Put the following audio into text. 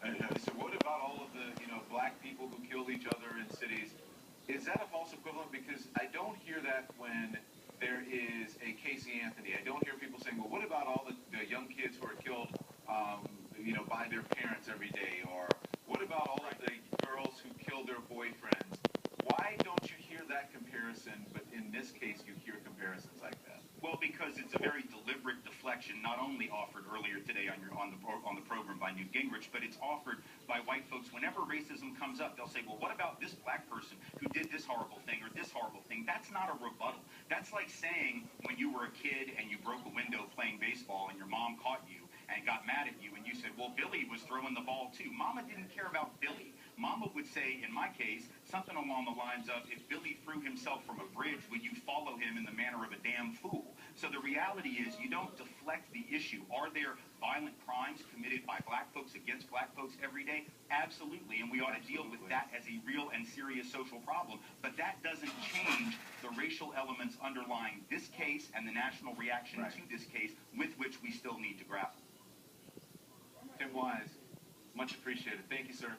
So what about all of the, black people who killed each other in cities? Is that a false equivalent? Because I don't hear that when there is a Casey Anthony. I don't hear people saying, well, what about all the young kids who are killed, by their parents every day? Or what about all of the girls who kill their boyfriends? Why don't you hear that comparison, but in this case you hear comparisons like that? Well, because it's a very deliberate deflection, not only offered earlier today on the program by Newt Gingrich, but it's offered by white folks. Whenever racism comes up, they'll say, well, what about this black person who did this horrible thing or this horrible thing? That's not a rebuttal. That's like saying when you were a kid and you broke a window playing baseball and your mom caught you and got mad at you and you said, well, Billy was throwing the ball too. Mama didn't care about Billy. Mama would say, in my case, something along the lines of, if Billy threw himself from a bridge, would you follow him in the manner of a damn fool? So the reality is you don't deflect the issue. Are there violent crimes committed by black folks against black folks every day? Absolutely, and we ought to deal with that as a real and serious social problem. But that doesn't change the racial elements underlying this case and the national reaction to this case with which we still need to grapple. Tim Wise, much appreciated. Thank you, sir.